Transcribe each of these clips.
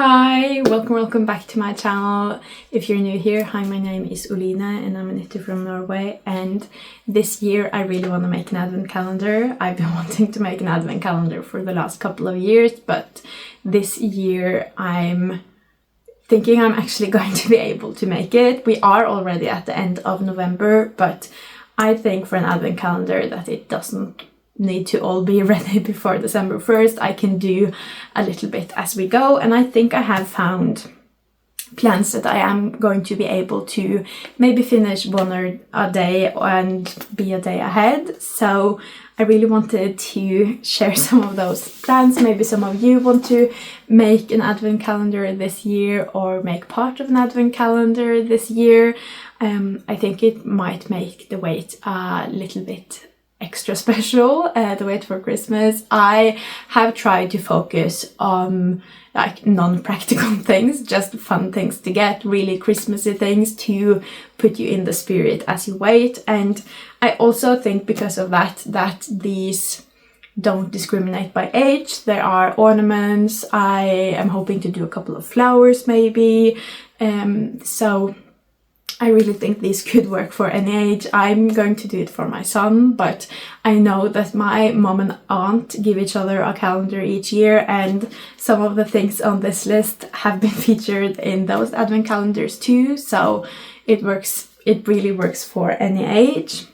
Hi, welcome back to my channel. If you're new here, hi, my name is Oline and I'm a knitter from Norway, and this year I really want to make an advent calendar. I've been wanting to make an advent calendar for the last couple of years, but this year I'm thinking I'm actually going to be able to make it. We are already at the end of November, but I think for an advent calendar that it doesn't need to all be ready before December 1st. I can do a little bit as we go, and I think I have found plans that I am going to be able to maybe finish one or a day and be a day ahead. So I really wanted to share some of those plans. Maybe some of you want to make an advent calendar this year or make part of an advent calendar this year. I think it might make the wait a little bit extra special, the wait for Christmas. I have tried to focus on like non-practical things, just fun things to get, really Christmassy things to put you in the spirit as you wait. And I also think because of that these don't discriminate by age. There are ornaments. I am hoping to do a couple of flowers maybe. So I really think these could work for any age. I'm going to do it for my son, but I know that my mom and aunt give each other a calendar each year, and some of the things on this list have been featured in those advent calendars too, so it really works for any age.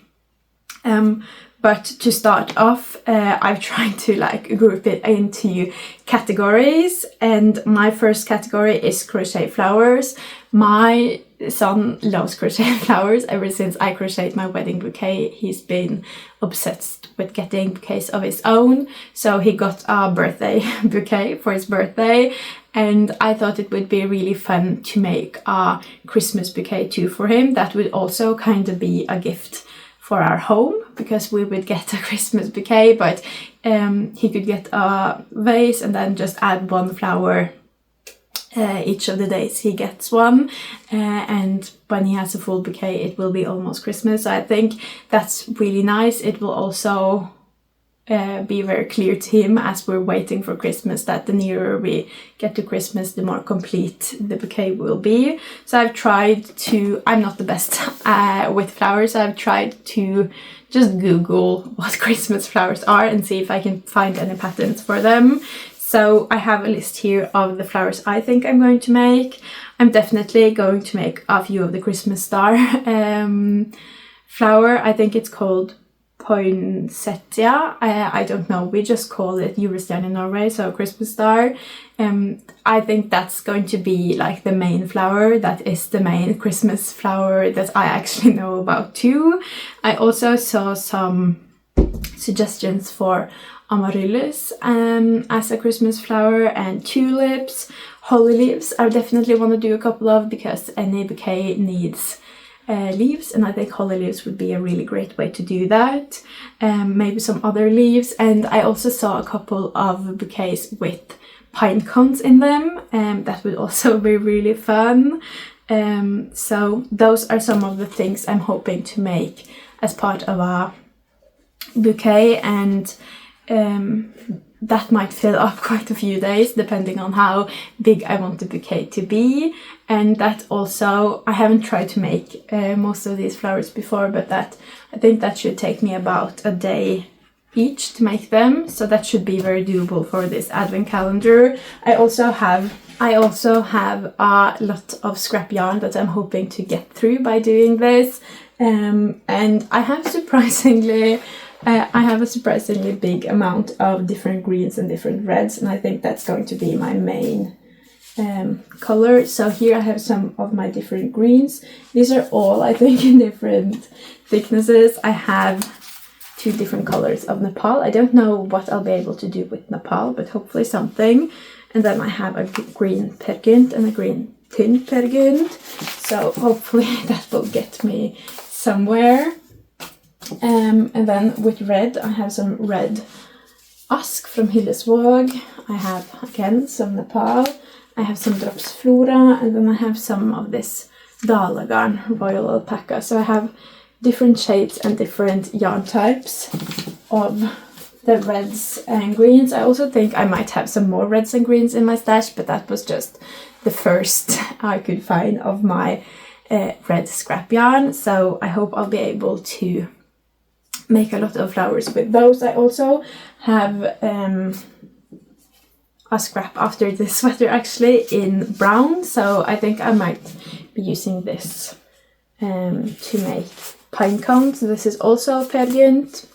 But to start off, I've tried to group it into categories, and my first category is crochet flowers. My son loves crochet flowers. Ever since I crocheted my wedding bouquet, he's been obsessed with getting bouquets of his own. So he got a birthday bouquet for his birthday, and I thought it would be really fun to make a Christmas bouquet too for him. That would also kind of be a gift for our home, because we would get a Christmas bouquet, but he could get a vase and then just add one flower each of the days he gets one, and when he has a full bouquet it will be almost Christmas. So I think that's really nice. It will also be very clear to him as we're waiting for Christmas that the nearer we get to Christmas, the more complete the bouquet will be. So I've tried to, I'm not the best with flowers, I've tried to just Google what Christmas flowers are and see if I can find any patterns for them. So I have a list here of the flowers I think I'm going to make. I'm definitely going to make a few of the Christmas star flower. I think it's called poinsettia. I don't know, we just call it julestjerne in Norway, so Christmas star. I think that's going to be like the main flower. That is the main Christmas flower that I actually know about too. I also saw some suggestions for Amaryllis as a Christmas flower, and tulips, holly leaves. I definitely want to do a couple of, because any bouquet needs leaves, and I think holly leaves would be a really great way to do that. Maybe some other leaves, and I also saw a couple of bouquets with pinecones in them, that would also be really fun. So those are some of the things I'm hoping to make as part of a bouquet, and that might fill up quite a few days depending on how big I want the bouquet to be. And that also, I haven't tried to make most of these flowers before, but I think that should take me about a day each to make them, so that should be very doable for this advent calendar. I also have a lot of scrap yarn that I'm hoping to get through by doing this, and I have a surprisingly big amount of different greens and different reds, and I think that's going to be my main color. So here I have some of my different greens. These are all, I think, in different thicknesses. I have 2 different colors of Nepal. I don't know what I'll be able to do with Nepal, but hopefully something. And then I have a green pergint and a green thin pergint. So hopefully that will get me somewhere. And then with red, I have some red ask from Hillesvåg. I have again some Nepal. I have some drops flora, and then I have some of this Dalagarn royal alpaca. So I have different shades and different yarn types of the reds and greens. I also think I might have some more reds and greens in my stash, but that was just the first I could find of my red scrap yarn. So I hope I'll be able to make a lot of flowers with those. I also have a scrap after this sweater actually in brown, so I think I might be using this to make Pinecones. This is also Pergent.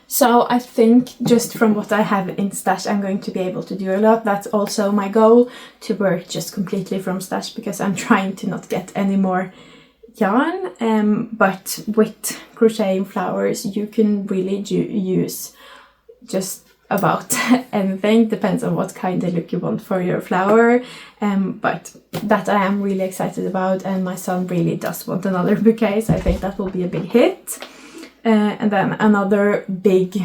So I think just from what I have in stash, I'm going to be able to do a lot. That's also my goal, to work just completely from stash, because I'm trying to not get any more yarn. But with crocheting flowers, you can really use just about anything. Depends on what kind of look you want for your flower. But that I am really excited about, and my son really does want another bouquet, so I think that will be a big hit. And then another big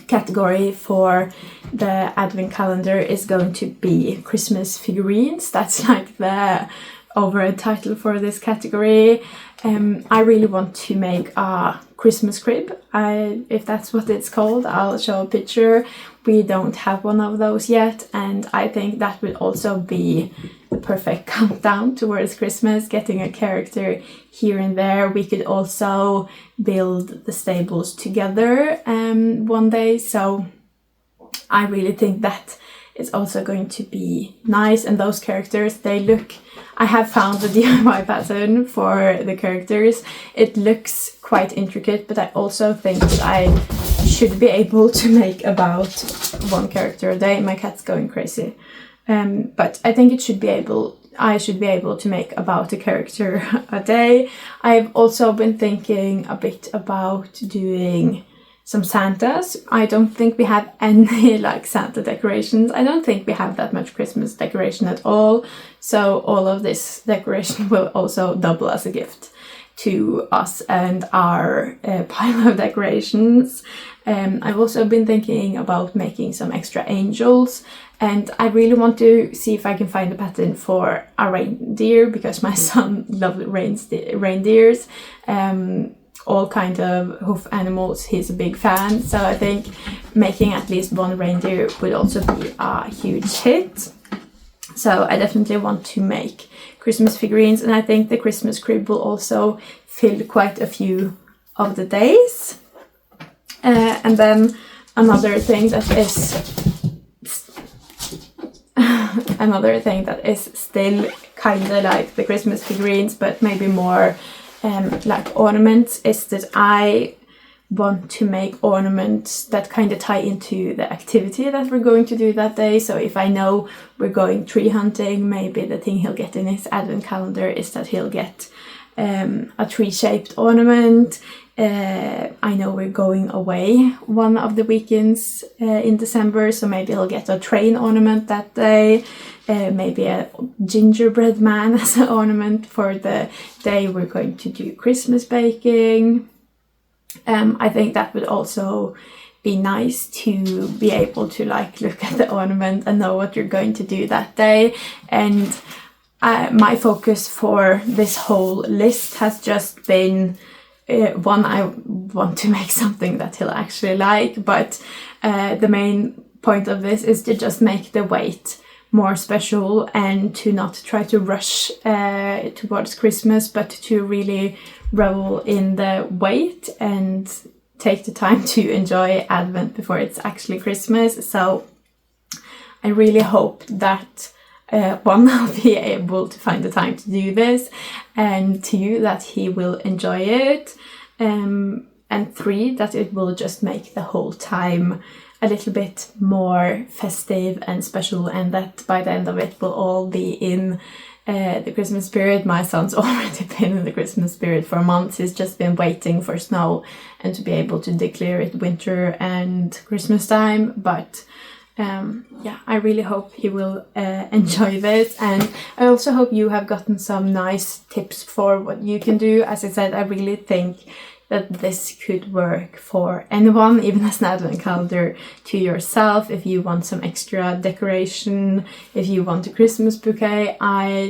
category for the advent calendar is going to be Christmas figurines. That's like the overall title for this category. I really want to make a Christmas crib. If that's what it's called, I'll show a picture. We don't have one of those yet, and I think that will also be the perfect countdown towards Christmas, getting a character here and there. We could also build the stables together one day, so I really think that is also going to be nice. And those characters, they look, I have found the DIY pattern for the characters. It looks quite intricate, but I also think that I should be able to make about one character a day. My cat's going crazy. But I think I should be able to make about a character a day. I've also been thinking a bit about doing some Santas. I don't think we have any like Santa decorations. I don't think we have that much Christmas decoration at all. So all of this decoration will also double as a gift to us and our pile of decorations. I've also been thinking about making some extra angels, and I really want to see if I can find a pattern for a reindeer, because my son loves reindeers. All kind of hoof animals, he's a big fan, so I think making at least one reindeer would also be a huge hit. So I definitely want to make Christmas figurines, and I think the Christmas crib will also fill quite a few of the days. And then another thing that is still kind of like the Christmas figurines, but maybe more like ornaments, is that I want to make ornaments that kind of tie into the activity that we're going to do that day. So if I know we're going tree hunting, maybe the thing he'll get in his advent calendar is that he'll get a tree-shaped ornament. I know we're going away one of the weekends in December, so maybe he'll get a train ornament that day. Maybe a gingerbread man as an ornament for the day we're going to do Christmas baking. I think that would also be nice to be able to like look at the ornament and know what you're going to do that day. And my focus for this whole list has just been one, I want to make something that he'll actually like, but the main point of this is to just make the weight more special and to not try to rush towards Christmas, but to really revel in the wait and take the time to enjoy Advent before it's actually Christmas. So I really hope that one, I'll be able to find the time to do this, and two, that he will enjoy it, and three, that it will just make the whole time a little bit more festive and special, and that by the end of it we'll all be in the Christmas spirit. My son's already been in the Christmas spirit for months. He's just been waiting for snow and to be able to declare it winter and Christmas time. But yeah, I really hope he will enjoy this, and I also hope you have gotten some nice tips for what you can do. As I said, I really think that this could work for anyone, even as an advent calendar to yourself. If you want some extra decoration, if you want a Christmas bouquet,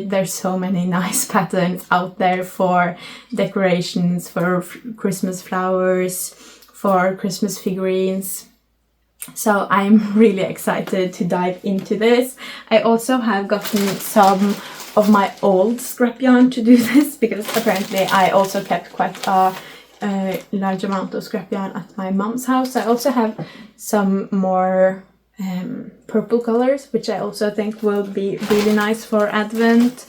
there's so many nice patterns out there for decorations, for Christmas flowers, for Christmas figurines. So I'm really excited to dive into this. I also have gotten some of my old scrap yarn to do this, because apparently I also kept quite a large amount of scrap yarn at my mom's house. I also have some more purple colors, which I also think will be really nice for Advent.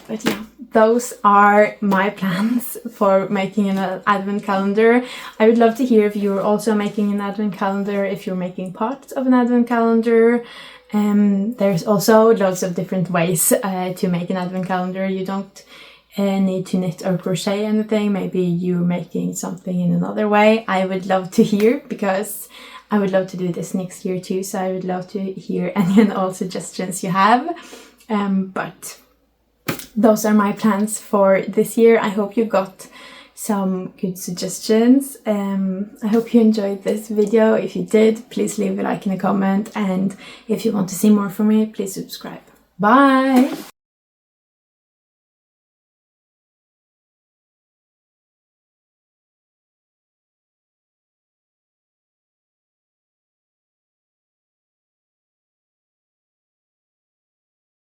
But yeah, those are my plans for making an Advent calendar. I would love to hear if you're also making an Advent calendar, if you're making parts of an Advent calendar. There's also lots of different ways to make an Advent calendar. You don't need to knit or crochet anything. Maybe you're making something in another way. I would love to hear, because I would love to do this next year too. So I would love to hear any and all suggestions you have. But those are my plans for this year. I hope you got some good suggestions. I hope you enjoyed this video. If you did, please leave a like and a comment. And if you want to see more from me, please subscribe. Bye!